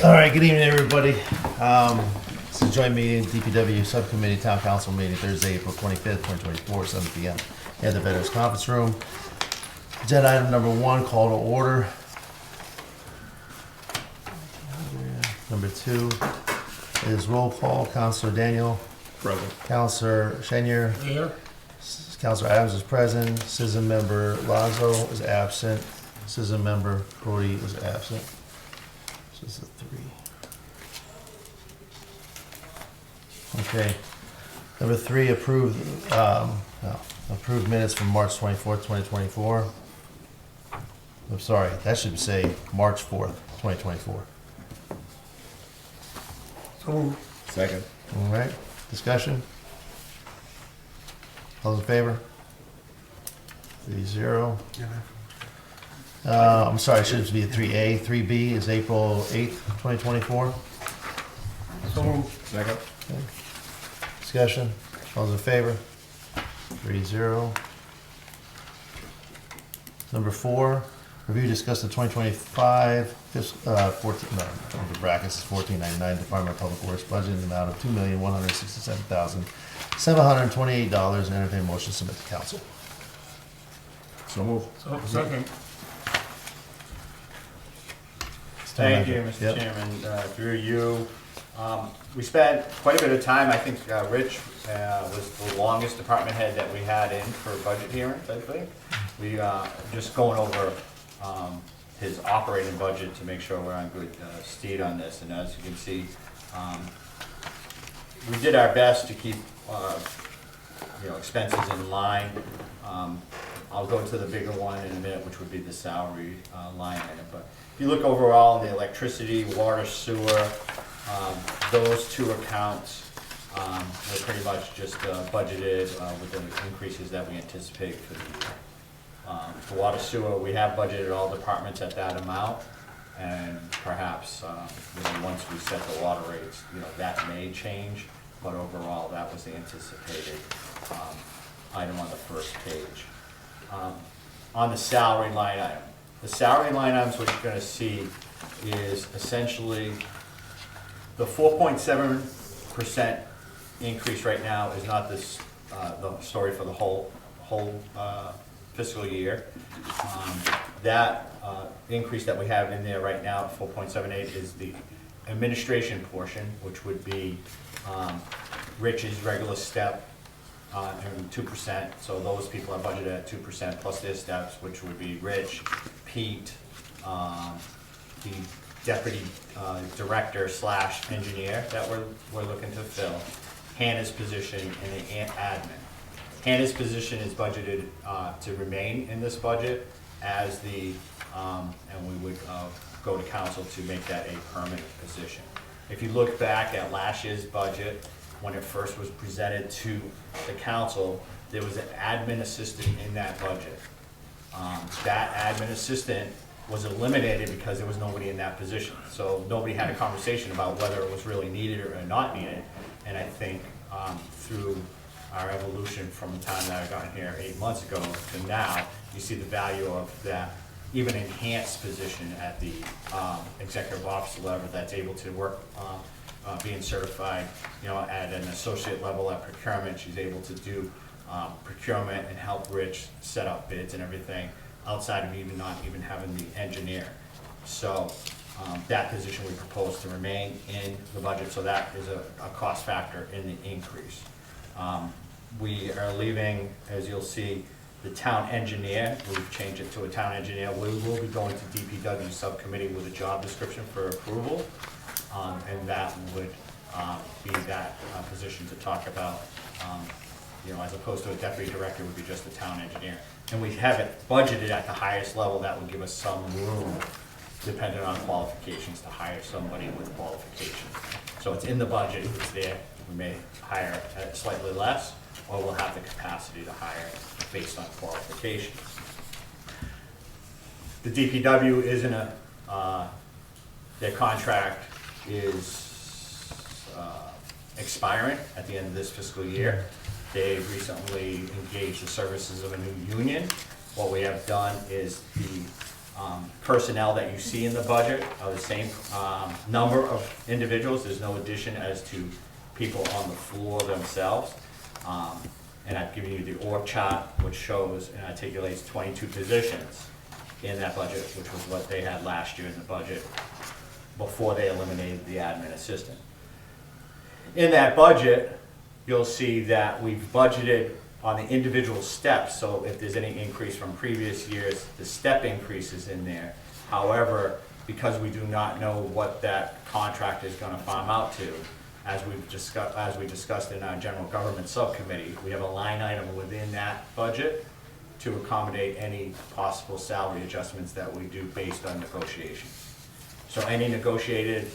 All right, good evening, everybody. This is a joint meeting, D.P.W Subcommittee, Town Council meeting, Thursday, April 25th, 2024, 7 p.m. at the Veterans Conference Room. Agenda item number 1, call to order. Number 2 is roll call. Counselor Daniel. Present. Counselor Shenier. Here. Counselor Adams is present. Citizen member Lazo is absent. Citizen member Cody is absent. So this is a 3. Okay. Number 3, approved minutes from March 24th, 2024. I'm sorry, that should say March 4th, 2024. So, Second. All right, discussion? All those in favor? 3-0. I'm sorry, it should be a 3A. 3B is April 8th, 2024. so Second. Discussion? All those in favor? 3-0. Number 4, review, discuss the 2025 14, no, under brackets is 1499 Department of Public Works budget in the amount of $2,167,728 and entertain motion to submit to council. So moved. second. Thank you, Mr. Yep. Chairman. Through you, we spent quite a bit of time. I think Rich was the longest department head that we had in for budget hearings, I think. We just going over his operating budget to make sure we're on good stead on this. And as you can see, we did our best to keep expenses in line. I'll go to the bigger one in a minute, which would be the salary line item. But if you look overall, the electricity, water, sewer, those two accounts were pretty much just budgeted with the increases that we anticipate for the year. For water, sewer, we have budgeted all departments at that amount, and perhaps once we set the water rates, that may change. But overall, that was the anticipated item on the first page. On the salary line item. The salary line items, what you're going to see is essentially the 4.7% increase right now is not the story for the whole fiscal year. That increase that we have in there right now at 4.78 is the administration portion, which would be Rich's regular step and 2%. So those people are budgeted at 2% plus their steps, which would be Rich, Pete, the deputy director / engineer that we're looking to fill, Hannah's position, and the admin. Hannah's position is budgeted to remain in this budget as the, and we would go to council to make that a permanent position. If you look back at last year's budget, when it first was presented to the council, there was an admin assistant in that budget. That admin assistant was eliminated because there was nobody in that position. So nobody had a conversation about whether it was really needed or not needed. And I think through our evolution from the time that I got here 8 months ago to now, you see the value of that even enhanced position at the executive officer level that's able to work being certified, at an associate level at procurement. She's able to do procurement and help Rich set up bids and everything outside of not even having the engineer. So that position we propose to remain in the budget, so that is a cost factor in the increase. We are leaving, as you'll see, the town engineer. We've changed it to a town engineer. We will be going to D.P.W Subcommittee with a job description for approval, and that would be that position to talk about, as opposed to a deputy director would be just a town engineer. And we have it budgeted at the highest level. That would give us some room, depending on qualifications, to hire somebody with qualifications. So it's in the budget, it's there. We may hire at slightly less, or we'll have the capacity to hire based on qualifications. The DPW is in their contract is expiring at the end of this fiscal year. They recently engaged the services of a new union. What we have done is the Personnel that you see in the budget are the same number of individuals. There's no addition as to people on the floor themselves. And I've given you the org chart, which shows and articulates 22 positions in that budget, which was what they had last year in the budget before they eliminated the admin assistant. In that budget, you'll see that we've budgeted on the individual steps, so if there's any increase from previous years, the step increase is in there. However, because we do not know what that contract is gonna farm out to, as we discussed in our general government subcommittee, we have a line item within that budget to accommodate any possible salary adjustments that we do based on negotiation. So any negotiated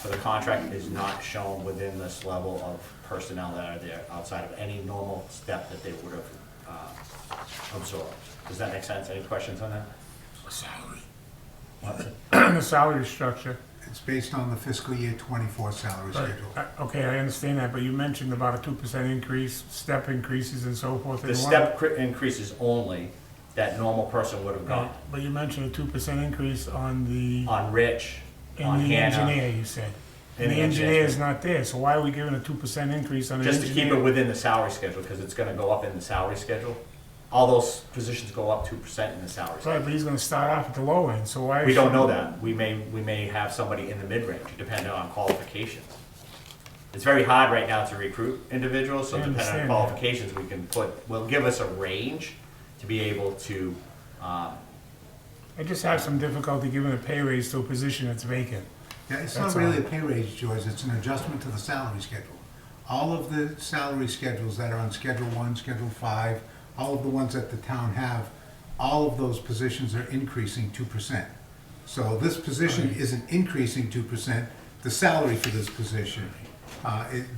for the contract is not shown within this level of personnel that are there outside of any normal step that they would have absorbed. Does that make sense? Any questions on that? Salary. What's it? The salary structure. It's based on the fiscal year 24 salary Right. schedule. Okay, I understand that, but you mentioned about a 2% increase, step increases and so forth. The step increases only that normal person would have Right, gone. but you mentioned a 2% increase on the, On Rich, on in the Hannah. engineer, you said. in And the engineer. engineer is not there, so why are we giving a 2% increase on the Just engineer? to keep it within the salary schedule, because it's gonna go up in the salary schedule. All those positions go up 2% in the salary schedule. Right, but he's gonna start off at the low end, so why? We don't know that. We may have somebody in the mid-range, depending on qualifications. It's very hard right now to recruit individuals, so I depending on understand that. qualifications, we can will give us a range to be able to, I just have some difficulty giving a pay raise to a position that's vacant. Yeah, it's That's not really all. a pay raise, George, it's an adjustment to the salary schedule. All of the salary schedules that are on Schedule 1, Schedule 5, all of the ones that the town have, all of those positions are increasing 2%. So this position isn't increasing 2%, the salary for this position,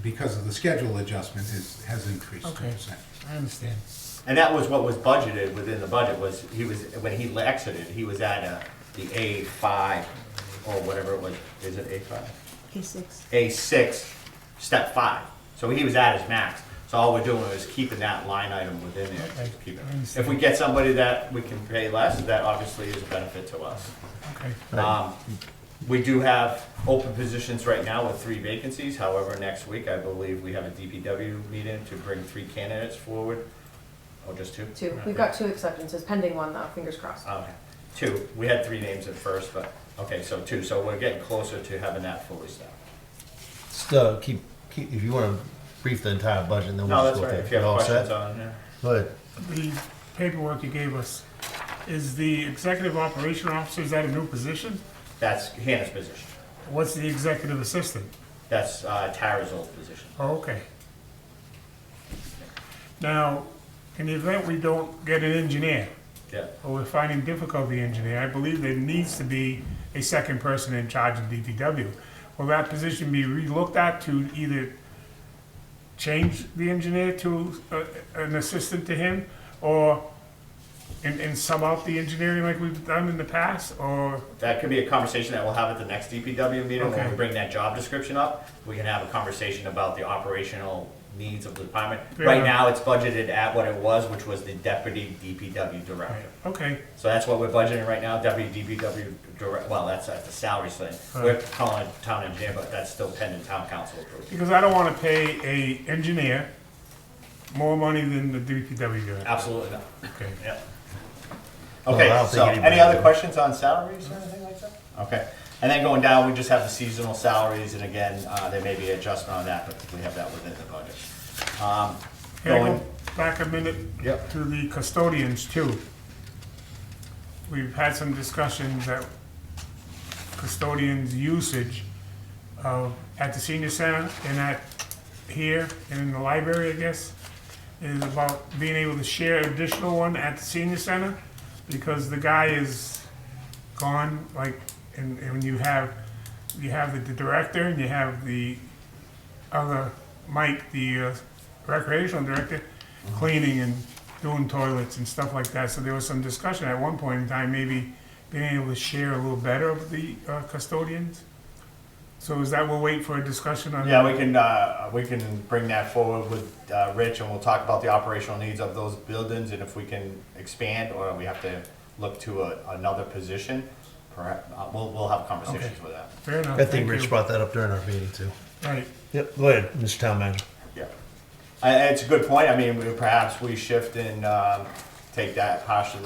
because of the schedule adjustment, has increased 2%. Okay. I understand. and that was what was budgeted within the budget, was, when he exited, he was at the A5, or whatever it was, is it A5? A6. A6, step 5. So he was at his max. So all we're doing is keeping that line item within there. Okay, to keep it. I understand. If we get somebody that we can pay less, that obviously is a benefit to us. Okay. We do have open positions right now with 3 vacancies. However, next week, I believe we have a D.P.W meeting to bring 3 candidates forward. Or just 2? 2. We've got 2 acceptances, pending one though, fingers crossed. Okay, 2. We had 3 names at first, but, okay, so 2. So we're getting closer to having that fully staffed. Still, keep, if you wanna brief the entire budget, and then we'll No, just that's go right. through. If you have all questions set? on, yeah. Go ahead. The paperwork you gave us, is the executive operation officer, is that a new position? That's Hannah's position. What's the executive assistant? That's Tara's old position. Oh, okay. Now, in the event we don't get an engineer, Yeah. or we're finding difficulty engineer, I believe there needs to be a second person in charge of DPW. Will that position be relooked at to either change the engineer to an assistant to him, or and sub out the engineering like we've done in the past, or? That could be a conversation that we'll have at the next DPW meeting, when Okay. we bring that job description up. We can have a conversation about the operational needs of the department. Yeah. Right now, it's budgeted at what it was, which was the deputy DPW director. Okay, So that's what we're budgeting right now, deputy DPW director, well, that's the salary thing. We're Right. calling it town engineer, but that's still pending town council approval. because I don't wanna pay a engineer more money than the DPW director. Absolutely not, Okay. yeah. Well, I Okay, don't so, think anybody any other would. questions on salaries or anything like that? Okay, and then going down, we just have the seasonal salaries, and again, there may be adjustment on that, but we have that within the budget. Can I Going, go back a minute Yep. to the custodians too? We've had some discussions that custodians' usage at the senior center and at here and in the library, I guess, is about being able to share additional one at the senior center, because the guy is gone, like, and when you have the director and you have the other Mike, the recreational director, cleaning and doing toilets and stuff like that. So there was some discussion at one point in time, maybe being able to share a little better of the custodians. So is that, we'll wait for a discussion on? yeah, we can bring that forward with Rich, and we'll talk about the operational needs of those buildings, and if we can expand, or we have to look to another position, perhaps, we'll have conversations Okay. with that. Fair enough, I think thank Rich you. brought that up during our meeting too. Right, Yep, go ahead, Mr. Town Manager. Yeah. It's a good point. I mean, perhaps we shift and take that, partial of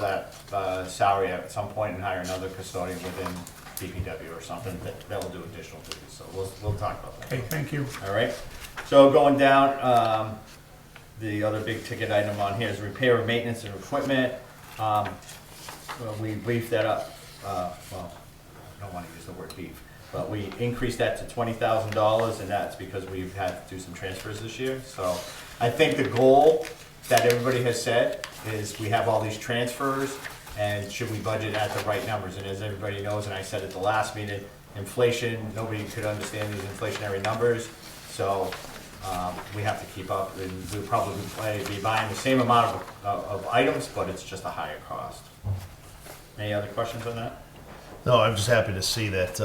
that salary at some point and hire another custodian within D.P.W or something that will do additional duties. So we'll talk about that. okay, thank you. All right. So going down, the other big ticket item on here is repair and maintenance of equipment. Well, we beefed that up. Well, I don't want to use the word beef, but we increased that to $20,000, and that's because we've had to do some transfers this year. So I think the goal that everybody has said is we have all these transfers, and should we budget at the right numbers? And as everybody knows, and I said at the last meeting, inflation, nobody could understand these inflationary numbers. So we have to keep up, and we'll probably be buying the same amount of items, but it's just a higher cost. Any other questions on that? No, I'm just happy to see that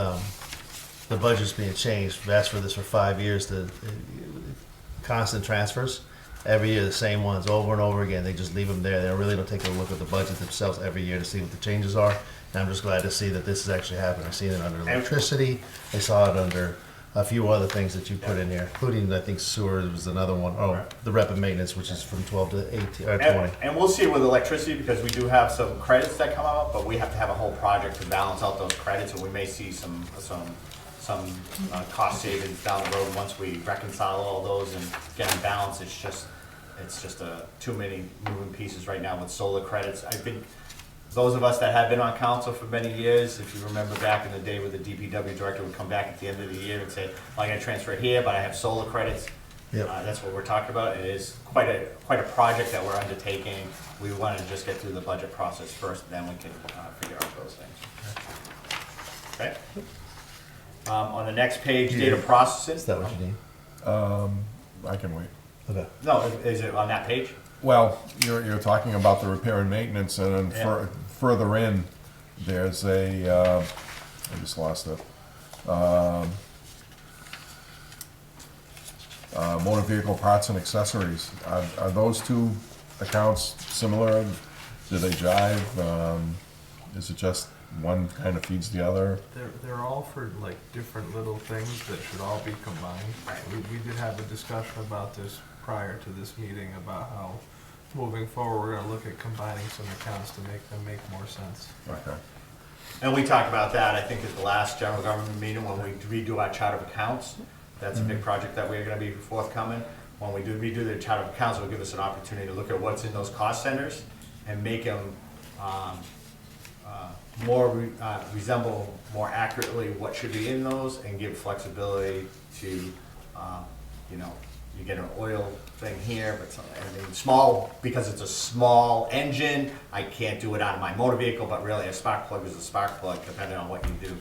the budget's being changed. We've asked for this for 5 years, the constant transfers. Every year, the same ones over and over again. They just leave them there. They really don't take a look at the budget themselves every year to see what the changes are. And I'm just glad to see that this is actually happening. I've seen it under electricity. I saw it under a few other things that you put in here, including, I think, sewer was another one. Oh, the rep and maintenance, which is from 12 to 18, or 20. And we'll see with electricity, because we do have some credits that come out, but we have to have a whole project to balance out those credits, and we may see some cost savings down the road once we reconcile all those and get them balanced. It's just too many moving pieces right now with solar credits. I think those of us that have been on council for many years, if you remember back in the day with the D.P.W director would come back at the end of the year and say, well, I'm gonna transfer here, but I have solar credits. Yep. That's what we're talking about. It is quite a project that we're undertaking. We want to just get through the budget process first, then we can figure out those things. Okay? On the next page, data processing. Is that what you need? I can wait. Okay. No, is it on that page? Well, you're talking about the repair and maintenance, and then Yeah. further in, there's a, I just lost it. Motor vehicle parts and accessories. Are those two accounts similar? Do they jive? Is it just one kind of feeds the other? They're all for like different little things that should all be combined. We did have a discussion about this prior to this meeting about how moving forward, we're gonna look at combining some accounts to make them make more sense. Okay. And we talked about that, I think, at the last general government meeting, when we redo our chart of accounts. That's a big project that we're gonna be forthcoming. When we do redo the chart of accounts, it'll give us an opportunity to look at what's in those cost centers and make them resemble more accurately what should be in those, and give flexibility to, you get an oil thing here, but small, because it's a small engine, I can't do it out of my motor vehicle, but really a spark plug is a spark plug, depending on what you do,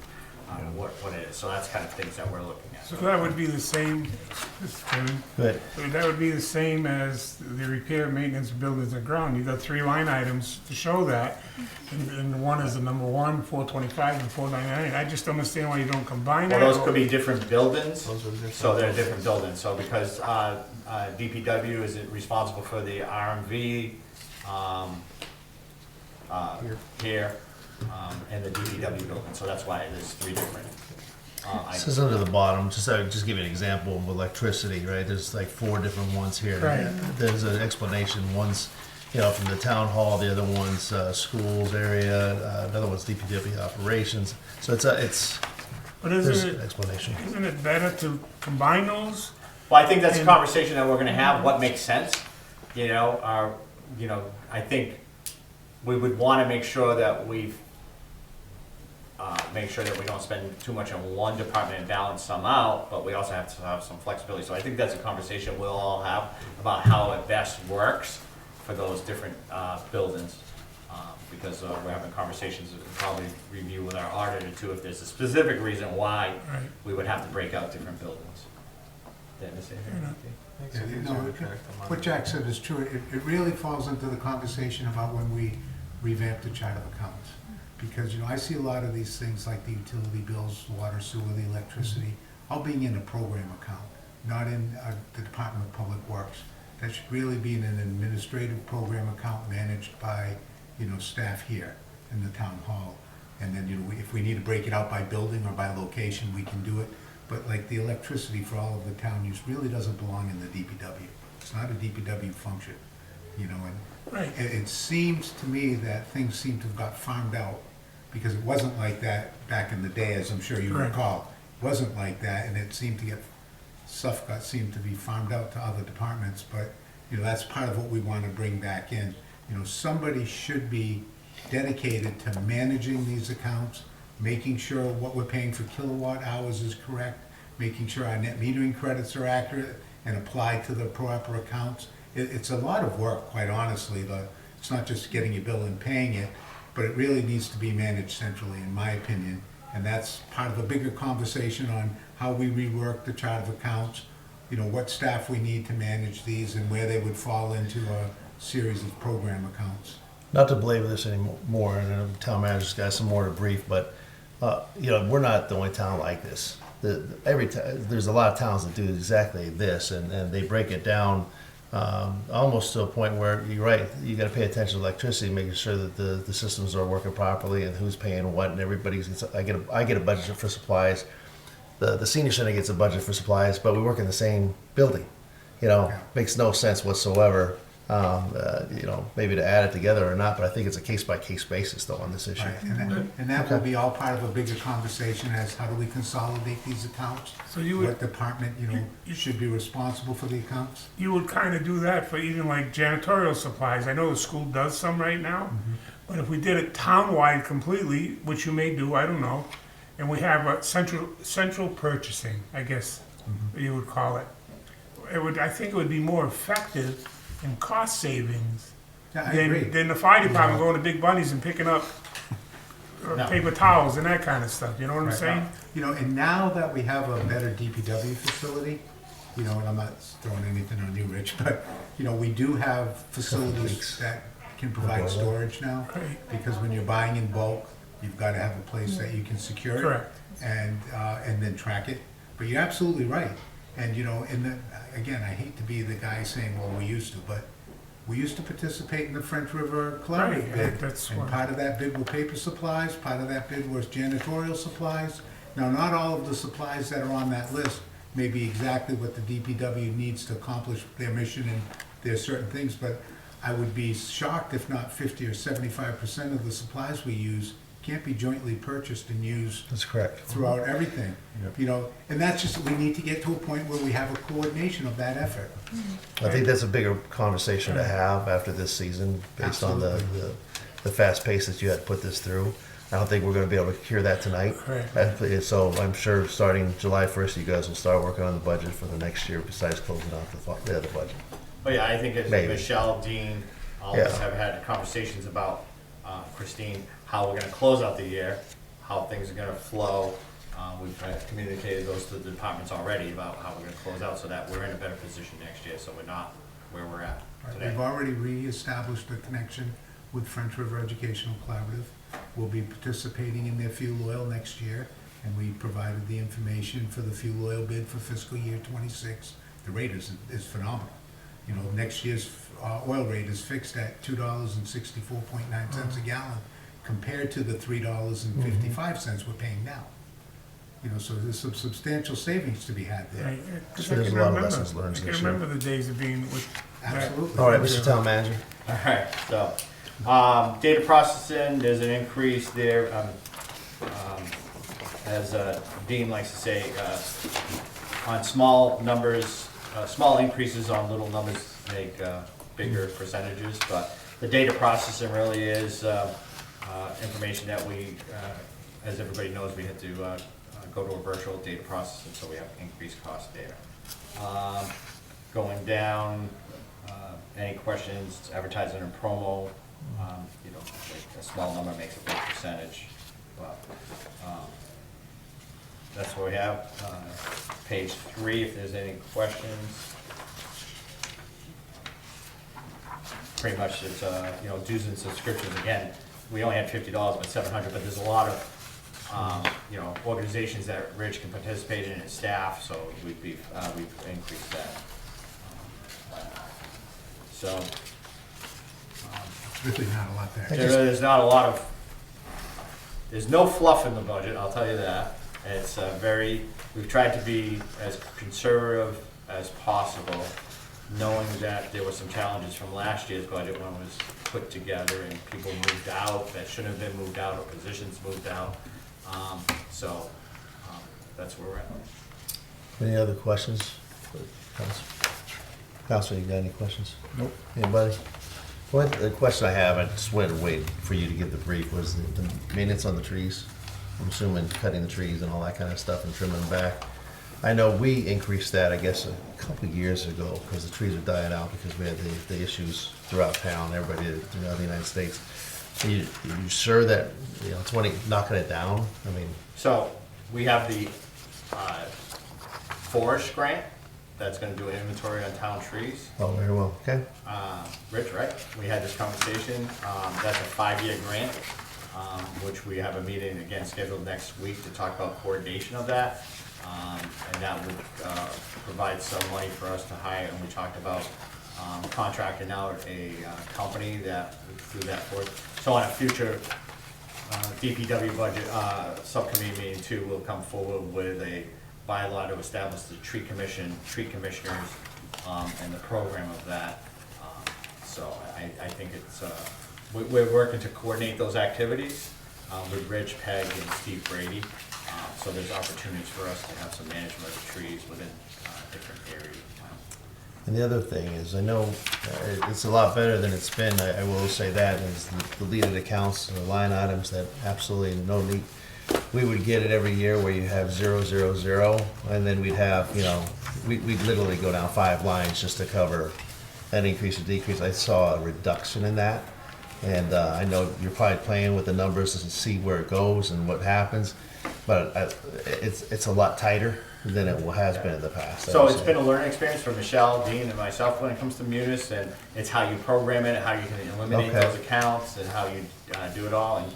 what it is. So that's kind of things that we're looking at. So that would be the same, Mr. Chairman, Good. so that would be the same as the repair, maintenance, buildings and ground. You've got 3 line items to show that, and one is the number 1, 425 and 499. I just don't understand why you don't combine that. Well, those could be different buildings. Those are different. So they're different buildings, so because DPW is responsible for the RMV here, and the DPW building, so that's why there's 3 different This is under the bottom, just give you an example of electricity, right? There's like 4 different ones here. Right. There's an explanation, one's, from the town hall, the other one's schools area, another one's DPW operations. So there's But an isn't explanation. it better to combine those? Well, I think that's a conversation that we're gonna have, what makes sense, I think we would wanna make sure that we don't spend too much on one department and balance some out, but we also have to have some flexibility. So I think that's a conversation we'll all have about how it best works for those different buildings. Because we're having conversations that we'll probably review with our auditor too, if there's a specific reason why Right. we would have to break out different buildings. Did I miss anything? Makes it Yeah, easier no, to track them on. What Jack said is true. It really falls into the conversation about when we revamp the chart of accounts. Because, I see a lot of these things like the utility bills, water, sewer, the electricity, all being in a program account, not in the Department of Public Works. That should really be in an administrative program account managed by, staff here. in the town hall. And then, if we need to break it out by building or by location, we can do it. But like the electricity for all of the town use really doesn't belong in the DPW. It's not a DPW function, and Right. it seems to me that things seem to have got farmed out, because it wasn't like that back in the day, as I'm sure you Correct. recall. It wasn't like that, and it seemed to seemed to be farmed out to other departments, but, that's part of what we want to bring back in. Somebody should be dedicated to managing these accounts, making sure what we're paying for kilowatt hours is correct, making sure our net metering credits are accurate and applied to the proper accounts. It's a lot of work, quite honestly. It's not just getting your bill and paying it, but it really needs to be managed centrally, in my opinion. And that's part of a bigger conversation on how we rework the chart of accounts, what staff we need to manage these and where they would fall into a series of program accounts. Not to belabor this anymore, and the town manager's got some more to brief, but, we're not the only town like this. There's a lot of towns that do exactly this, and they break it down almost to a point where, you're right, you gotta pay attention to electricity, making sure that the systems are working properly and who's paying what, and I get a budget for supplies. The senior center gets a budget for supplies, but we work in the same building. Makes no sense whatsoever, maybe to add it together or not, but I think it's a case-by-case basis though on this issue. Right, and that will be all part of a bigger conversation as how do we consolidate these accounts? So you would- What department, should be responsible for the accounts? You would kind of do that for even like janitorial supplies. I know the school does some right now, but if we did it town-wide completely, which you may do, I don't know, and we have a central purchasing, I guess you would call it, I think it would be more effective in cost savings Yeah, I agree. than the fire department going to Big Bunny's and picking up No. paper towels and that kind of stuff. You know what I'm Right. saying? And now that we have a better DPW facility, and I'm not throwing anything on you, Rich, but, we do have facilities that can provide storage now. Right. Because when you're buying in bulk, you've got to have a place that you can secure it. Correct. And then track it. But you're absolutely right. And, again, I hate to be the guy saying, well, we used to, but we used to participate in the French River Collaborative Right, bid. that's And what- part of that bid were paper supplies, part of that bid was janitorial supplies. Now, not all of the supplies that are on that list may be exactly what the DPW needs to accomplish their mission, and there's certain things, but I would be shocked if not 50 or 75% of the supplies we use can't be jointly purchased and used That's correct. throughout everything. And that's just, we need to get to a point where we have a coordination of that effort. I think that's a bigger conversation to have after this season, based on the fast pace that you had to put this through. I don't think we're gonna be able to cure that tonight. Correct. So I'm sure starting July 1st, you guys will start working on the budget for the next year, besides closing out the other budget. But yeah, I think as Maybe. Michelle, Dean, all of us Yeah. have had conversations about, Christine, how we're gonna close out the year, how things are gonna flow. We've communicated those to the departments already about how we're gonna close out so that we're in a better position next year, so we're not where we're at today. We've already reestablished a connection with French River Educational Collaborative. We'll be participating in their fuel oil next year, and we provided the information for the fuel oil bid for fiscal year '26. The rate is phenomenal. Next year's oil rate is fixed at $2.64.9 a gallon, compared to the $3.55 we're paying now. So there's some substantial savings to be had there. Right, 'cause So I there's can a lot of remember- lessons learned I this can year. remember the days of being with that. Absolutely. All right, Mr. Town Manager. All right, so, data processing, there's an increase there, as Dean likes to say, on small numbers, small increases on little numbers make bigger percentages, but the data processing really is information that we, as everybody knows, we had to go to a virtual data processing, so we have increased cost there. Going down, any questions, advertising and promo, like a small number makes a big percentage, but, that's what we have. Page 3, if there's any questions. Pretty much it's, dues and subscriptions, again, we only had $50, but $700, but there's a lot of, organizations that Rich can participate in and staff, so we've increased that. So, It's really not a lot there. there's not a lot of there's no fluff in the budget, I'll tell you that. It's we've tried to be as conservative as possible, knowing that there were some challenges from last year's budget when it was put together and people moved out that shouldn't have been moved out, or positions moved out. That's where we're at. Any other questions? Council, you got any questions? Nope. Anybody? The question I have, I just wanted to wait for you to give the brief, was the maintenance on the trees. I'm assuming cutting the trees and all that kind of stuff and trimming them back. I know we increased that, I guess, a couple of years ago, because the trees are dying out because we had the issues throughout town, everybody throughout the United States. Are you sure that, it's knocking it down? I mean, So we have the forest grant that's gonna do an inventory on town trees. oh, very well, okay. Rich, right? We had this conversation. That's a 5-year grant, which we have a meeting again scheduled next week to talk about coordination of that. And that would provide some money for us to hire, and we talked about contracting out a company that would do that for us. So on a future D.P.W budget subcommittee meeting too, we'll come forward with a bylaw to establish the tree commissioners, and the program of that. So I think it's, we're working to coordinate those activities with Rich, Peg, and Steve Brady. So there's opportunities for us to have some management of trees within different areas of town. And the other thing is, I know it's a lot better than it's been, I will say that, is the deleted accounts or line items that absolutely no need. We would get it every year where you have 0, 0, 0, and then we'd have, we'd literally go down 5 lines just to cover that increase or decrease. I saw a reduction in that, and I know you're probably playing with the numbers to see where it goes and what happens, but it's a lot tighter than it has been in the past. So it's been a learning experience for Michelle, Dean, and myself when it comes to Munis, and it's how you program it, how you can eliminate Okay. those accounts, and how you do it all. And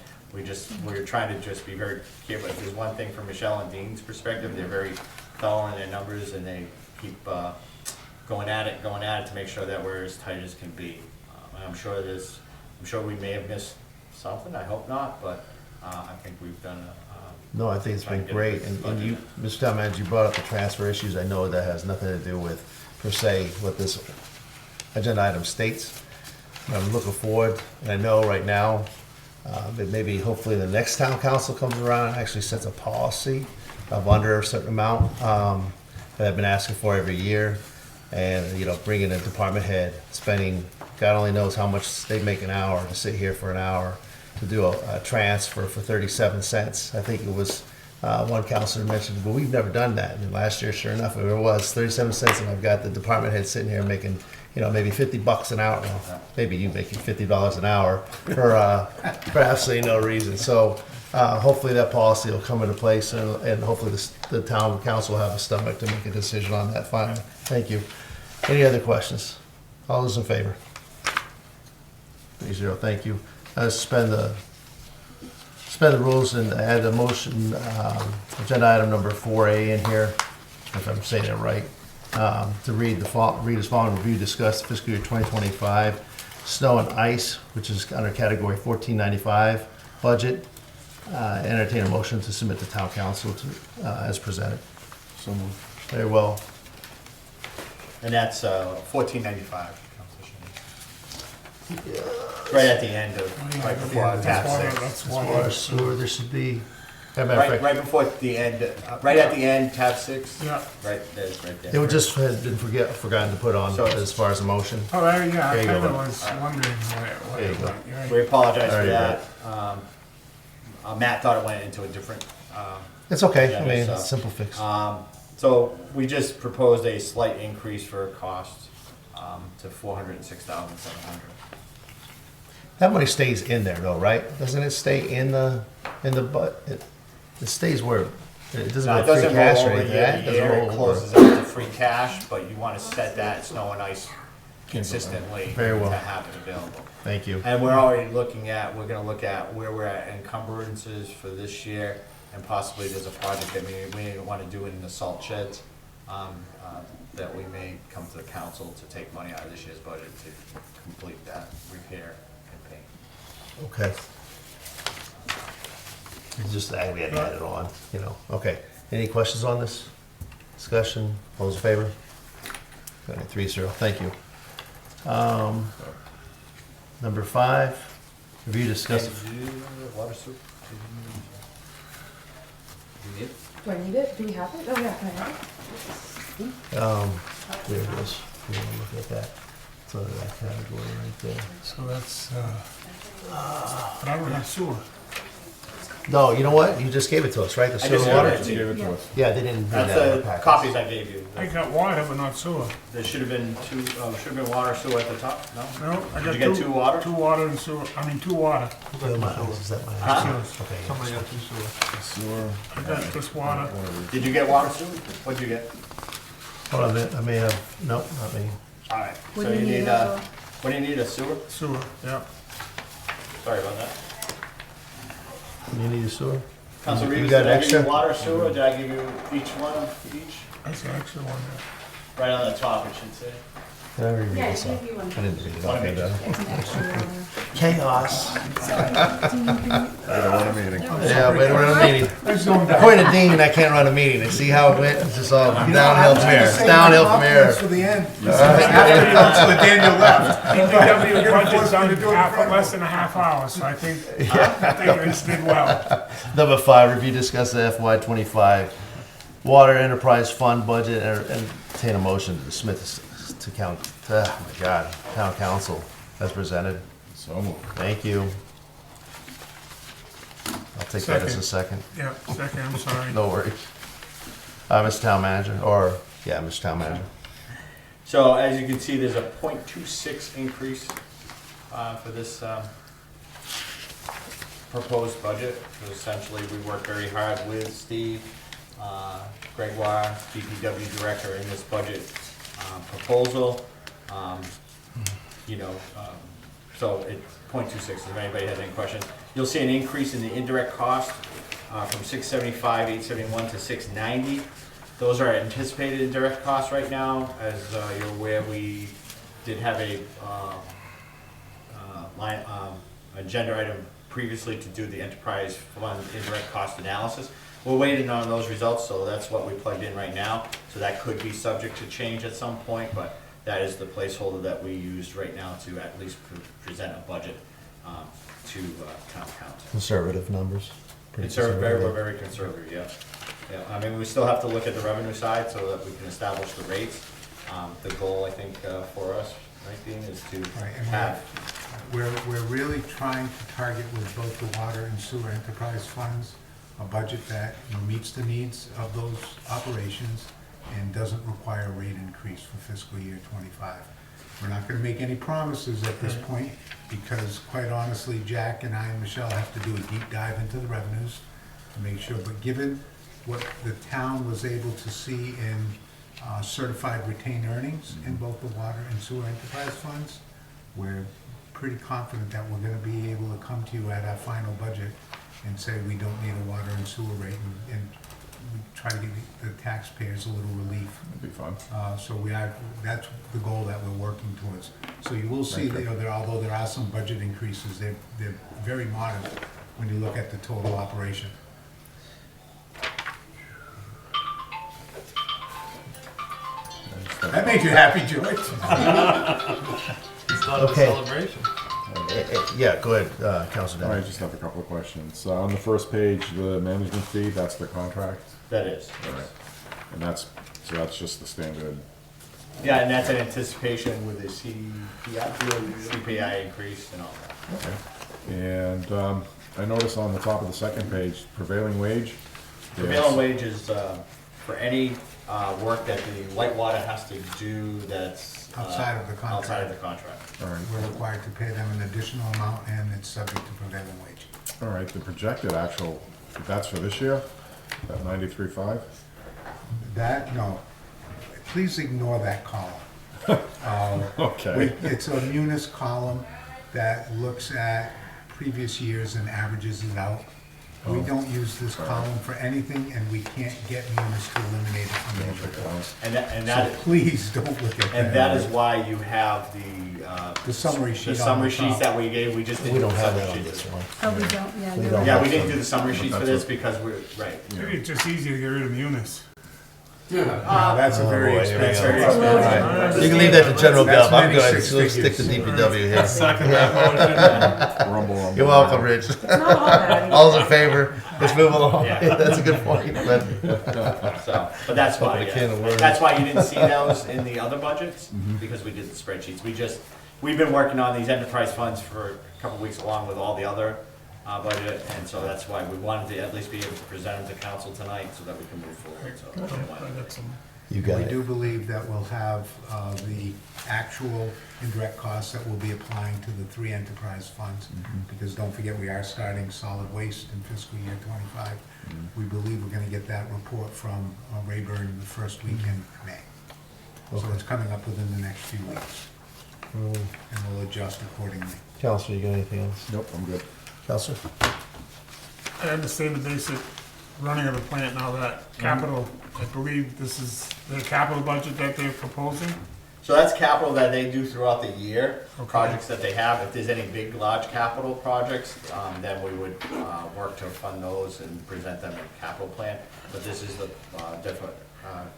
we're trying to just be very careful. If there's one thing from Michelle and Dean's perspective, they're very thorough in their numbers, and they keep going at it to make sure that we're as tight as can be. And I'm sure we may have missed something. I hope not, but I think we've done No, I think it's been great, and you, Mr. Town Manager, you brought up the transfer issues. I know that has nothing to do with, per se, what this agenda item states. I'm looking forward, and I know right now, that maybe hopefully the next town council comes around and actually sets a policy of under a certain amount, that I've been asking for every year. And, bringing a department head, spending, God only knows how much they make an hour to sit here for an hour to do a transfer for 37 cents. I think it was, one counselor mentioned, well, we've never done that. And last year, sure enough, it was 37 cents, and I've got the department head sitting here making, maybe $50 an hour. Well, maybe you making $50 an hour for absolutely no reason. So hopefully that policy will come into place, and hopefully the town council will have a stomach to make a decision on that finally. Thank you. Any other questions? All those in favor? 3-0, thank you. Suspend the rules and add a motion, agenda item number 4A in here, if I'm saying it right, to read as following: review, discuss fiscal year 2025 snow and ice, which is under category 1495 budget. Entertain a motion to submit to town council as presented. So moved. Very well. And that's $14.95. Right at the end of, right before tab 6. That's As why. far as sewer, there should be. As a matter of fact, Right before the end, right at the end, tab 6. Yeah. Right there. it would just have been forgotten to put on So- as far as a motion. Oh, yeah, I There you kind go. of was wondering what There you it go. went. You're right. We apologize All for right, that. Matt thought it went into a different, It's okay. Yeah, I mean, so- it's a simple fix. so we just proposed a slight increase for cost to $406,700. That money stays in there though, right? Doesn't it stay in the it stays where, it doesn't Now, go it free doesn't cash roll or over anything, year right? to It doesn't year, it roll over. closes out to free cash, but you want to set that snow and ice consistently Very well. to have it available. Thank you. And we're already we're gonna look at where we're at encumbrances for this year, and possibly there's a project that we want to do in the salt sheds, that we may come to the council to take money out of this year's budget to complete that repair and paint. Okay. It's just that we had to add it on, you know. Okay, any questions on this discussion? All those in favor? Okay, 3-0, thank you. Number 5, review, discuss. Water soup. You need it? Do I need it? Do we have it? Oh, yeah, can I have it? There it is. You want to look at that? It's under that category right there. So that's, but I don't have sewer. No, you know what? You just gave it to us, right? The I sewer just and water? got it to Give you. it to us. Yeah, they didn't bring That's that in the the package. copies I gave you. I got water, but not sewer. There should have been two, should have been water sewer at the top, no? No, I Did got you get two water? Two water and sewer, two water. Is that mine? Is that mine? Huh? Okay. Somebody got 2 sewer. Sewer. I got this water. Did you get water sewer? What'd you get? Hold on a minute, I may have, nope, not me. All right. What So do you need, what do you need, a sewer? Sewer, yeah. Sorry about that. You need a sewer? Council You Reeves, got did I give extra? you water sewer, or did I give you each one of each? That's the extra one there. Right on the top, it should say. Did I read Yeah, this I off? gave you one. I didn't read it One off. of each. did I? It's an extra one. Chaos. I don't want a meeting. Yeah, way to run a meeting. Let's go down. Point a dean, I can't run a meeting. And see how it went? It's just all You know, downhill I was from gonna here. say Downhill my from here. compliments for the end. After Daniel left. DPW budget's done in less than a half hour, so I think it did well. Number 5, review, discuss the FY25 Water Enterprise Fund budget and entertain a motion to dismiss to town council as presented. So moved. Thank you. I'll take that as a second. Yeah, second, I'm sorry. No worries. Mr. Town Manager, Mr. Town Manager. So as you can see, there's a 0.26 increase for this proposed budget. So essentially, we worked very hard with Steve, Gregoire, D.P.W Director in this budget proposal. So it's 0.26, if anybody has any questions. You'll see an increase in the indirect cost from 675, 871 to 690. Those are anticipated indirect costs right now. As you're aware, we did have a agenda item previously to do the enterprise fund indirect cost analysis. We're waiting on those results, so that's what we plugged in right now. So that could be subject to change at some point, but that is the placeholder that we used right now to at least present a budget to town council. Conservative numbers. Pretty We're very conservative, yeah. Yeah, I mean, we still have to look at the revenue side so that we can establish the rates. The goal, I think, for us, right, Dean, is to Right, and have, we're really trying to target with both the water and sewer enterprise funds, a budget that meets the needs of those operations and doesn't require a rate increase for fiscal year '25. We're not gonna make any promises at this point, because quite honestly, Jack and I and Michelle have to do a deep dive into the revenues to make sure, but given what the town was able to see in certified retained earnings in both the water and sewer enterprise funds, we're pretty confident that we're gonna be able to come to you at our final budget and say we don't need a water and sewer rate, and we try to give the taxpayers a little relief. That'd be fun. That's the goal that we're working towards. So you will see, Okay. although there are some budget increases, they're very modest when you look at the total operation. That made you happy, George? It's not a Okay. celebration. Yeah, go ahead, Councilor I Dennis. just have a couple of questions. On the first page, the management fee, that's the contract, that is. All right. and that's just the standard. Yeah, and that's an anticipation with the CPI increase and all that. Okay. And I notice on the top of the second page, prevailing wage. Prevailing wage is for any work that the Whitewater has to do that's Outside of the contract. outside of the contract. All right, We're required to pay them an additional amount, and it's subject to prevailing wage. all right, the projected actual, that's for this year, that 93.5? No, please ignore that column. Okay. It's a munis column that looks at previous years and averages it out. We don't use this column for anything, and we can't get munis to eliminate it from the report. else. And So that, please don't look at that. and that is why you have The summary sheet the on summary the sheets top. that we gave, we just didn't. We do don't the have summary that on sheets. this one. Oh, we don't, yeah. We you're don't. right. Yeah, we didn't do the summary sheets for this because we're, right. Maybe it's just easier to get rid of Munis. That's a very boy, here we expensive. go. Very expensive. All right. You can leave that to General That's Gov, I'm many good, six so let's stick to figures. DPW here. Second that motion. Rumble, rumble. You're welcome, Rich. It's not all bad. All's in favor, let's move along. Yeah. That's a good point, but So, but that's why, Open a can of yeah. worms. That's why you didn't see those in the other budgets, because we did the spreadsheets. We've been working on these enterprise funds for a couple weeks along with all the other budget, and so that's why we wanted to at least be able to present them to council tonight so that we can move forward, so. that's why. I got some. you got We it. do believe that we'll have the actual indirect costs that we'll be applying to the three enterprise funds. Because don't forget, we are starting solid waste in fiscal year '25. We believe we're gonna get that report from Rayburn the first week in May. So Okay. it's coming up within the next few weeks, and we'll adjust accordingly. Counselor, you got anything else? Nope, I'm good. Counselor? I understand the basic running of the plant and all that. Capital, I believe this is the capital budget that they're proposing. So that's capital that they do throughout the year, Okay. projects that they have. If there's any big, large capital projects, then we would work to fund those and present them in capital plan. But this is the different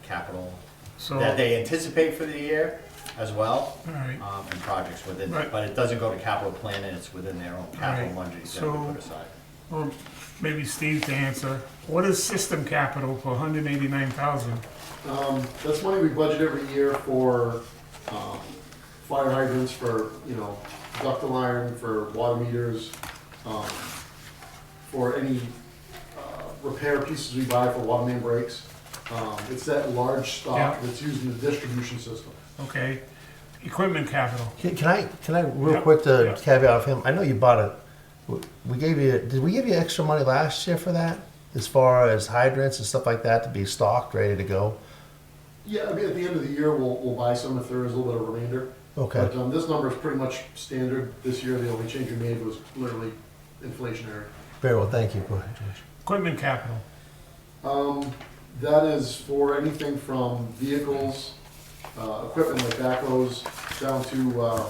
capital So, that all they anticipate for the year as well, right. and projects within Right. it. But it doesn't go to capital plan, and it's within their own capital Right. budget that we So- put aside. Or maybe Steve to answer. What is system capital for 189,000? That's money we budget every year for, fire hydrants, for, ductile iron, for water meters, for any, repair pieces we buy for water main breaks. It's that large stock Yeah. that's used in the distribution system. Okay. Equipment capital. Can I, real Yep, quick to yep. caveat of him, I know you bought it, did we give you extra money last year for that? As far as hydrants and stuff like that to be stocked, ready to go? Yeah, I mean, at the end of the year, we'll buy some if there is a little bit of remainder. Okay, But, this number is pretty much standard. This year, the only change we made was literally inflationary. very well, thank you, go ahead, George. Equipment capital. That is for anything from vehicles, equipment like backhoes, down to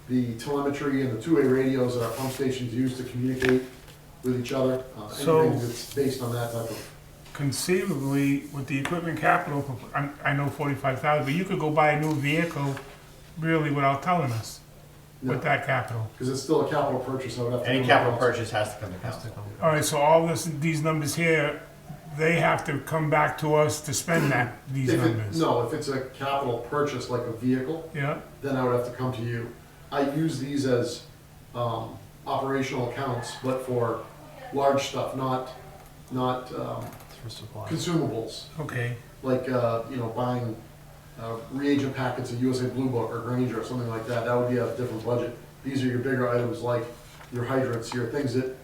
the telemetry and the two-way radios that our pump stations use to communicate with each other. So- Anything that's based on that type of, Conceivably, with the equipment capital, I know 45,000, but you could go buy a new vehicle really without telling us with that capital. because it's still a capital purchase, I would have to. Any capital purchase has to come to council. All right, so all these numbers here, they have to come back to us to spend these If it, numbers. no, if it's a capital purchase like a vehicle, Yeah, then I would have to come to you. I use these as operational accounts, but for large stuff, not For supply. consumables. okay. Like, buying reagent packets of USA Blue Book or Granger or something like that. That would be a different budget. These are your bigger items like your hydrants, your things that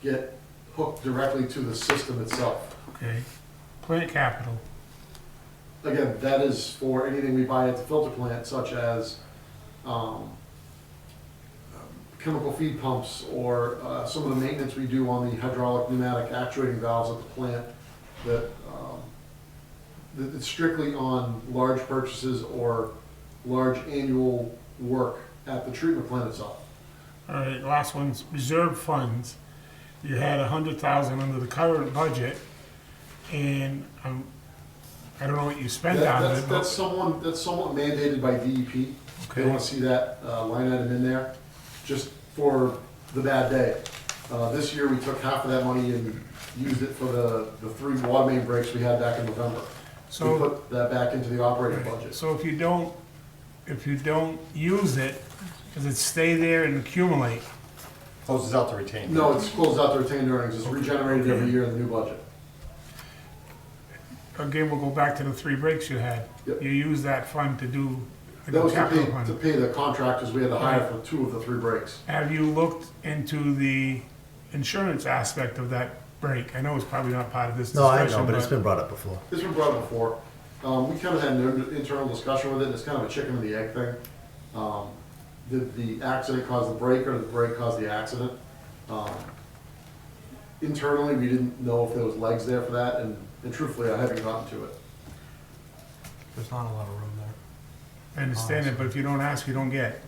get hooked directly to the system itself. Okay. Plant capital. Again, that is for anything we buy at the filter plant, such as chemical feed pumps or some of the maintenance we do on the hydraulic pneumatic actuating valves at the plant that it's strictly on large purchases or large annual work at the treatment plant itself. All right, last one's reserve funds. You had 100,000 under the current budget, and I don't know what you spent out of it, That's but, somewhat mandated by DEP. They okay. want to see that line item in there, just for the bad day. This year, we took half of that money and used it for the 3 water main breaks we had back in November. We So, put that back into the operating budget. so if you don't use it, does it stay there and accumulate? Closes out the retained. No, it's closed out to retained earnings. It's regenerated every year in the new budget. Again, we'll go back to the 3 breaks you had. Yep. You use that fund to do That the was to capital pay, to fund. pay the contractors we had to hire for 2 of the 3 breaks. Have you looked into the insurance aspect of that break? I know it's probably not part of this No, I discussion, know, but it's been brought up before. This was brought up before. We kind of had an internal discussion with it, and it's kind of a chicken and the egg thing. Did the accident cause the break, or did the break cause the accident? Internally, we didn't know if there was legs there for that, and truthfully, I haven't gotten to it. There's not a lot of room there. I understand it, but if you don't ask, you don't get.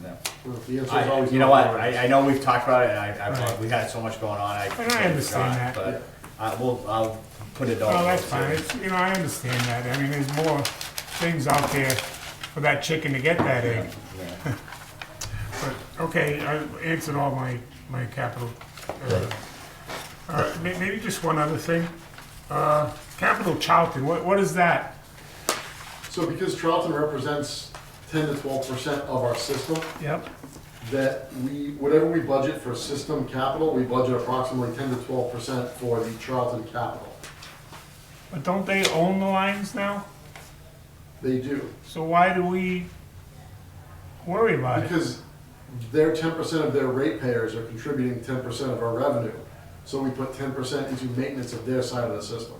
No. Well, the answer is always You know no. what, I know we've talked about it, and Right. we had so much going on, And I understand that. But I'll put it on. Well, that's fine, it's, I understand that, I mean, there's more things out there for that chicken to get that egg. Yeah. But, okay, I answered all my capital. Maybe just one other thing. Capital Charlton, what is that? So because Charlton represents 10 to 12% of our system, Yep. that whatever we budget for system capital, we budget approximately 10 to 12% for the Charlton capital. But don't they own the lines now? They do. So why do we worry about it? Because their 10% of their ratepayers are contributing 10% of our revenue. So we put 10% into maintenance of their side of the system.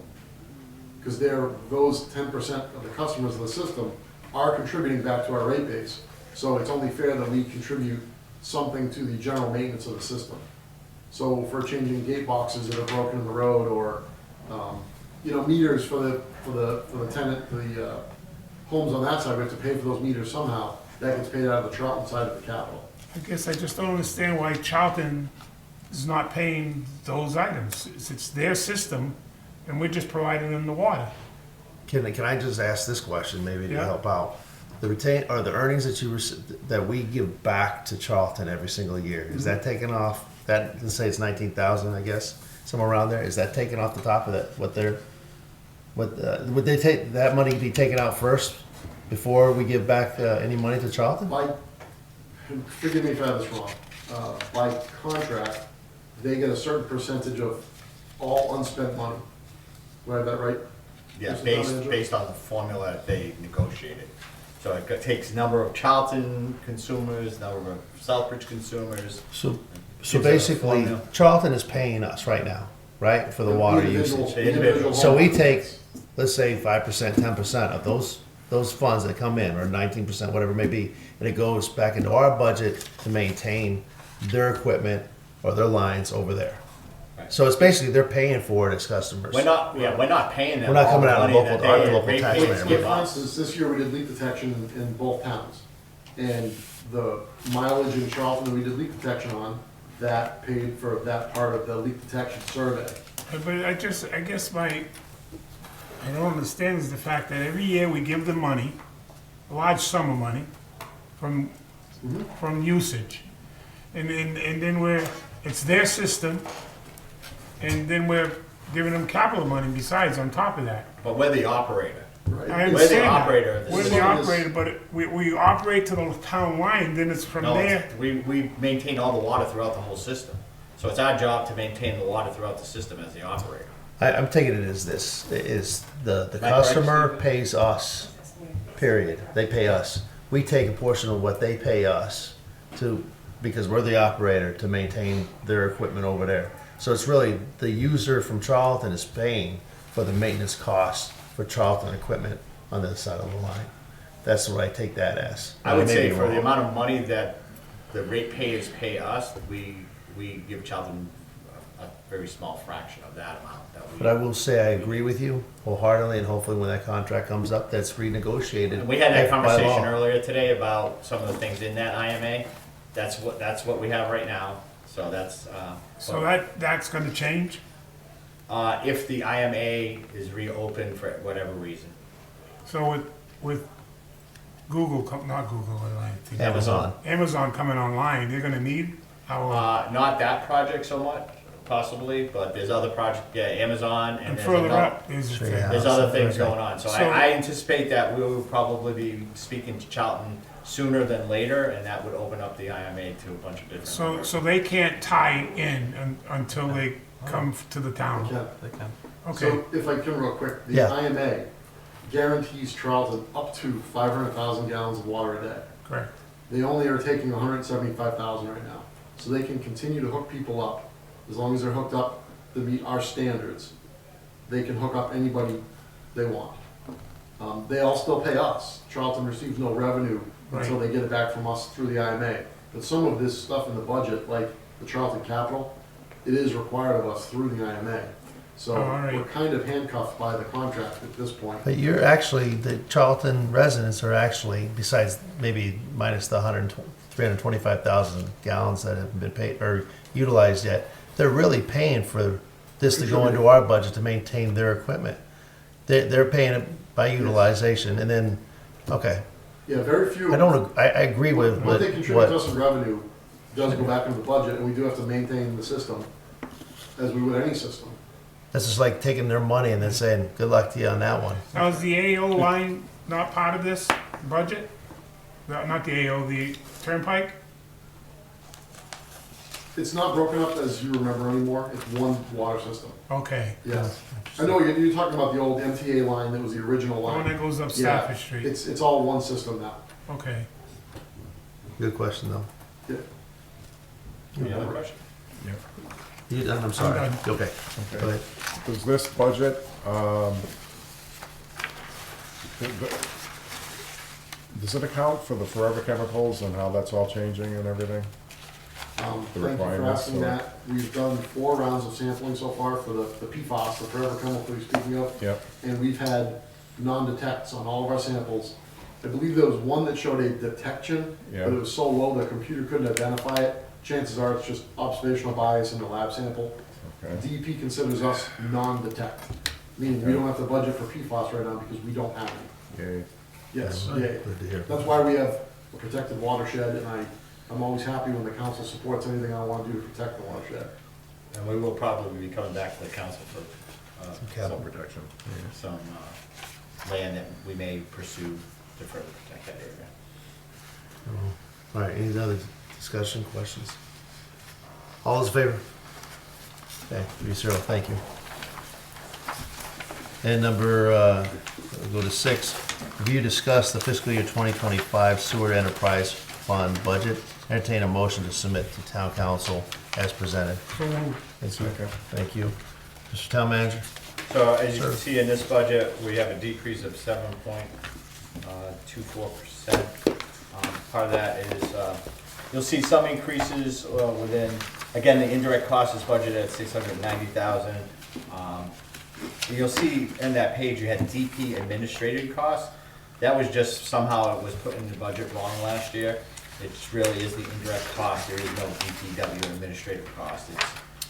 Because those 10% of the customers of the system are contributing back to our rate base. So it's only fair that we contribute something to the general maintenance of the system. So for changing gate boxes that are broken in the road, or, meters for the tenant, the homes on that side, we have to pay for those meters somehow. That gets paid out of the Charlton side of the capital. I guess I just don't understand why Charlton is not paying those items. It's their system, and we're just providing them the water. Can I just ask this question, maybe to Yeah. help out? The earnings that we give back to Charlton every single year, is that taken off, let's say it's 19,000, I guess, somewhere around there, is that taken off the top of that, would they take, that money be taken out first before we give back any money to Charlton? Forgive me if I have this wrong, by contract, they get a certain percentage of all unspent money. Do I have that right? Yeah, Mr. Manager? based on the formula that they negotiated. So it takes number of Charlton consumers, number of Southbridge consumers. So Gives us a basically, formula. Charlton is paying us right now, right, for the water Individual- usage. individual So we homeowners. take, let's say 5%, 10% of those funds that come in, or 19%, whatever it may be, and it goes back into our budget to maintain their equipment or their lines over there. Right. So it's basically, they're paying for it as customers. We're not paying them. We're not all coming the out of money local- that our they- local tax ratepayers rate. give For us. instance, this year we did leak detection in both towns. And the mileage in Charlton that we did leak detection on, that paid for that part of the leak detection survey. But I guess I don't understand is the fact that every year we give them money, a large sum of money, from usage. And then it's their system, and then we're giving them capital money besides on top of that. But we're the operator. Right? I We're the understand that. operator of the We're the system. operator, but we operate to the town line, then it's from No, there. we maintain all the water throughout the whole system. So it's our job to maintain the water throughout the system as the operator. I'm taking it as this, is the right, customer Stephen? pays us, period. They pay us. We take a portion of what they pay us because we're the operator, to maintain their equipment over there. So it's really, the user from Charlton is paying for the maintenance costs for Charlton equipment on the other side of the line. That's what I take that as. I would may say be for the wrong. amount of money that the ratepayers pay us, we give Charlton a very small fraction of that amount that we. But I will say I agree with you wholeheartedly, and hopefully when that contract comes up, that's renegotiated. And we had that by conversation law. earlier today about some of the things in that IMA. That's what we have right now, so that's, So that's gonna change? if the IMA is reopened for whatever reason. So with Google, not Google, what am I thinking? Amazon. Amazon coming online, they're gonna need our, Not that project so much, possibly, but there's other projects, yeah, Amazon, and and there's further another, up, there's, Sure, yeah. there's other things Okay. going on. So So- I anticipate that we will probably be speaking to Charlton sooner than later, and that would open up the IMA to a bunch of different. so they can't tie in until they come to the town. Yeah. They can. Okay, So if I can real quick, the Yeah. IMA guarantees Charlton up to 500,000 gallons of water a day. correct. They only are taking 175,000 right now. So they can continue to hook people up. As long as they're hooked up to meet our standards, they can hook up anybody they want. They all still pay us. Charlton receives no revenue until they get it back from us through the IMA. But some of this stuff in the budget, like the Charlton Capital, it is required of us through the IMA. So Oh, all right. we're kind of handcuffed by the contract at this point. But you're actually, the Charlton residents are actually, besides maybe minus the 325,000 gallons that haven't been paid or utilized yet, they're really paying for this to go into our budget to maintain their equipment. They're paying it by utilization, and then, okay, Yeah, very few. I agree with What they contribute to what, us in revenue does go back into the budget, and we do have to maintain the system as we would any system. this is like taking their money and then saying, good luck to you on that one. Now, is the AO line not part of this budget? Not the AO, the turnpike? It's not broken up as you remember anymore, it's one water system. Okay. Yes. I know, you're talking about the old MTA line that was the original The one line. that goes up Yeah, Stafford Street? it's all one system now. Okay. Good question, though. Yeah. Any other question? You done? I'm sorry. done. Okay. Go ahead. Does this budget, does it account for the forever chemicals and how that's all changing and everything? The Thank you for requirements, asking or- that. We've done 4 rounds of sampling so far for the PFAS, the forever chemical you're speaking of. Yep, And we've had non-detects on all of our samples. I believe there was one that showed a detection, Yeah. but it was so low the computer couldn't identify it. Chances are it's just observational bias in the lab sample. okay. DEP considers us non-detect, meaning we don't have to budget for PFAS right now because we don't have any. Yay. Yes, Yeah, yeah. good to hear. That's why we have a protected watershed, and I'm always happy when the council supports anything I want to do to protect the watershed. And we will probably be coming back to the council for Cattle Some protection. some land that we may pursue to further protect that area. All right, any other discussion, questions? All those in favor? Okay, 3-0, thank you. And number, we'll go to 6, review, discuss the fiscal year 2025 sewer enterprise fund budget. Entertain a motion to submit to town council as presented. So moved. Thank you. Thank you. Mr. Town Manager? So as you Sure. can see in this budget, we have a decrease of 7.24%. Part of that is, you'll see some increases within, again, the indirect cost is budgeted at 690,000. You'll see in that page, you had DP administrative costs. That was just somehow it was put in the budget wrong last year. It really is the indirect cost. There is no D.P.W administrative cost.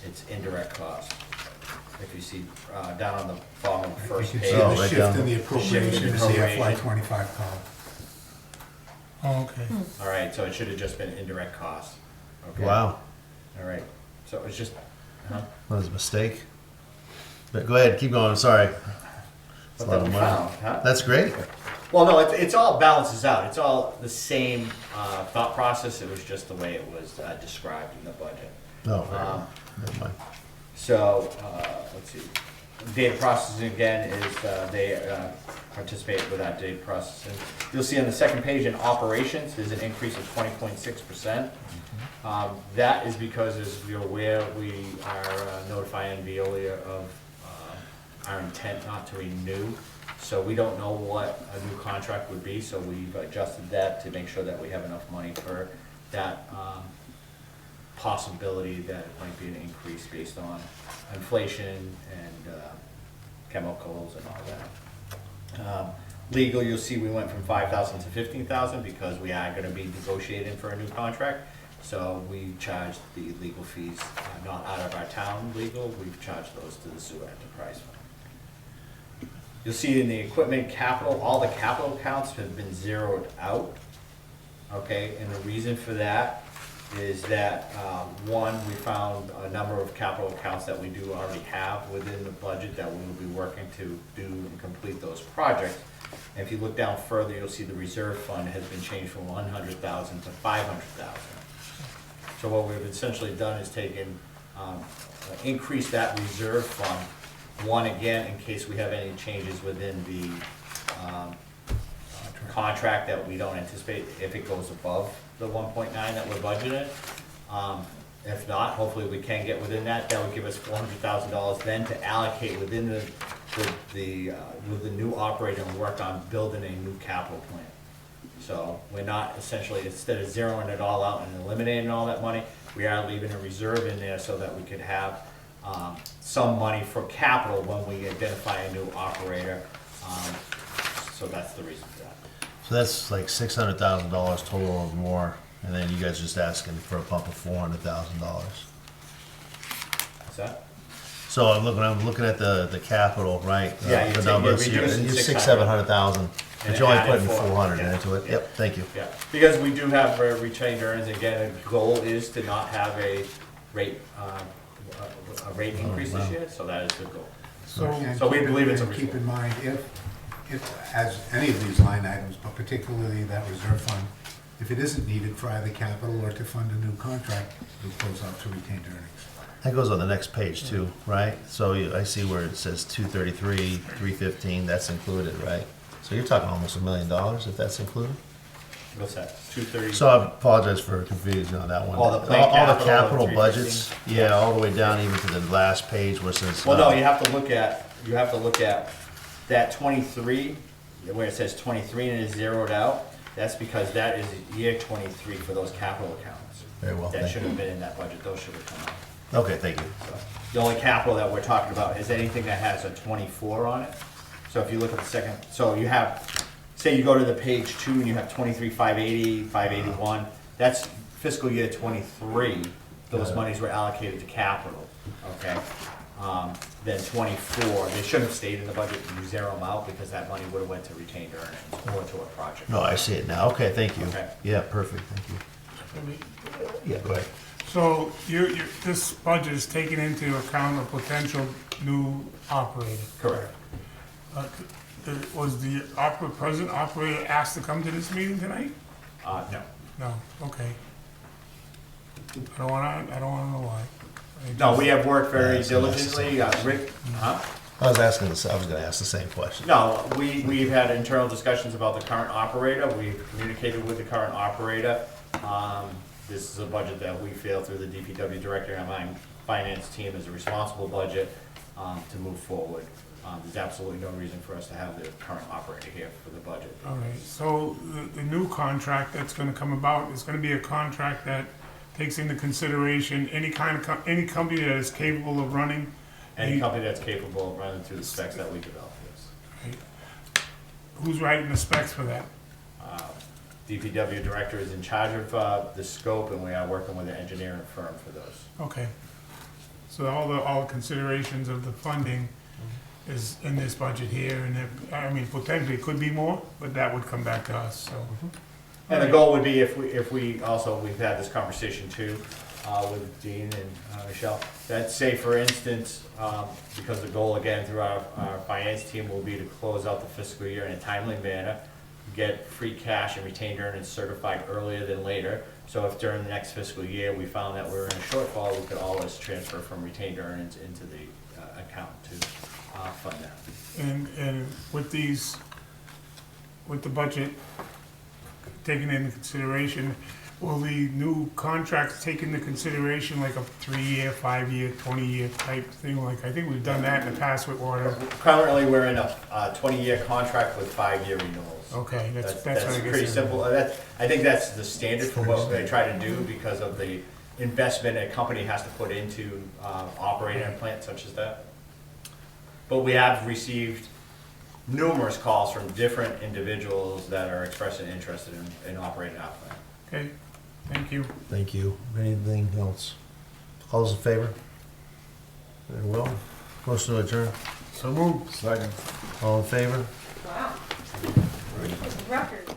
It's indirect cost. If you see down on the bottom of the You first can page. see Oh, the right shift down. in the Shift in appropriation in the appropriation. FY '25 column. Oh, okay. All right, so it should have just been indirect costs. Okay. Wow, All right, so it's just, that was a mistake. But go ahead, keep going, sorry. It's a what lot that of we money. found, huh? That's great. Well, no, it's all balances out. It's all the same thought process. It was just the way it was described in the budget. No, Um, never mind. So, let's see. Data processing again is, they participate with that data processing. You'll see on the second page in operations, there's an increase of 20.6%. That is because, as you're aware, we are notifying Veolia of our intent not to renew. So we don't know what a new contract would be, so we've adjusted that to make sure that we have enough money for that possibility that it might be an increase based on inflation and chemicals and all that. Legal, you'll see we went from 5,000 to 15,000 because we are gonna be negotiating for a new contract. So we charged the legal fees, not out of our town legal, we've charged those to the sewer enterprise fund. You'll see in the equipment capital, all the capital accounts have been zeroed out. Okay, and the reason for that is that, one, we found a number of capital accounts that we do already have within the budget that we will be working to do and complete those projects. And if you look down further, you'll see the reserve fund has been changed from 100,000 to 500,000. So what we've essentially done is taken, increased that reserve fund, one, again, in case we have any changes within the contract that we don't anticipate if it goes above the 1.9 that we're budgeted. If not, hopefully we can get within that. That would give us $400,000 then to allocate within with the new operator and work on building a new capital plan. So we're not essentially, instead of zeroing it all out and eliminating all that money, we are leaving a reserve in there so that we could have some money for capital when we identify a new operator. So that's the reason for that. So that's like $600,000 total or more, and then you guys are just asking for a pump of $400,000. Is that? So I'm looking at the capital, right? Yeah, you're The taking- numbers, you're reducing you're 600. 700,000, but And you're only adding putting 400, 400 yeah. into it. Yeah. Yep, thank you. Yeah, because we do have retained earnings. Again, the goal is to not have a rate increase this wow. year, so that is the goal. So, And So we keep in- believe it's a and Keep in reasonable. mind, if, as any of these line items, but particularly that reserve fund, if it isn't needed for either capital or to fund a new contract, it goes out to retained earnings. That goes on the next page too, right? So I see where it says 233, 315, that's included, right? So you're talking almost $1 million if that's included? What's that? 230? So I apologize for confusion on that one. All the planned All the capital capital of budgets, 315? yeah, all the way down even to the last page where it says. Well, no, you have to look at that 23, where it says 23 and it's zeroed out. That's because that is year 23 for those capital accounts. Very well, That thank should you. have been in that budget. Those should have come out. Okay, thank you. So, the only capital that we're talking about is anything that has a 24 on it. So if you look at the second, so you have, say you go to the page 2 and you have 23, 580, 581, that's fiscal year 23. Those monies were allocated to capital, okay? Then 24, they shouldn't have stayed in the budget, you zero them out because that money would have went to retained earnings or to a project. No, I see it now. Okay, thank you. Okay. Yeah, perfect, thank you. Yeah, go ahead. so this budget is taking into account a potential new operator. Correct. Was the present operator asked to come to this meeting tonight? No. No, okay. I don't wanna know why. No, we have worked very Yeah, so that's diligently, Rick, huh? I was gonna ask the same question. No, we've had internal discussions about the current operator, we've communicated with the current operator. This is a budget that we feel through the DPW director and my finance team is a responsible budget to move forward. There's absolutely no reason for us to have the current operator here for the budget. All right, so the new contract that's gonna come about is gonna be a contract that takes into consideration any any company that is capable of running. Any a- company that's capable of running through the specs that we develop, yes. right? Who's writing the specs for that? DPW director is in charge of the scope and we are working with an engineering firm for those. Okay. So all the considerations of the funding is in this budget here, and I mean, potentially it could be more, but that would come back to us, so. And the goal would be if we also, we've had this conversation too, with Dean and Michelle, that say for instance, because the goal again through our finance team will be to close out the fiscal year in a timely manner, get free cash and retained earnings certified earlier than later. So if during the next fiscal year we found that we were in a shortfall, we could always transfer from retained earnings into the account to fund that. And with the budget taken into consideration, will the new contracts take into consideration like a 3-year, 5-year, 20-year type thing? Like, I think we've done that in the past with water. Currently, we're in a 20-year contract with 5-year renewals. Okay, that's what I That's guess. pretty simple. I think that's the standard for what they try to do because of the investment a company has to put into operating a plant such as that. But we have received numerous calls from different individuals that are expressing interest in operating our plant. Okay, thank you. Thank you. Anything else? All those in favor? Very well. Motion to adjourn. So moved. Second. All in favor? Wow. Record.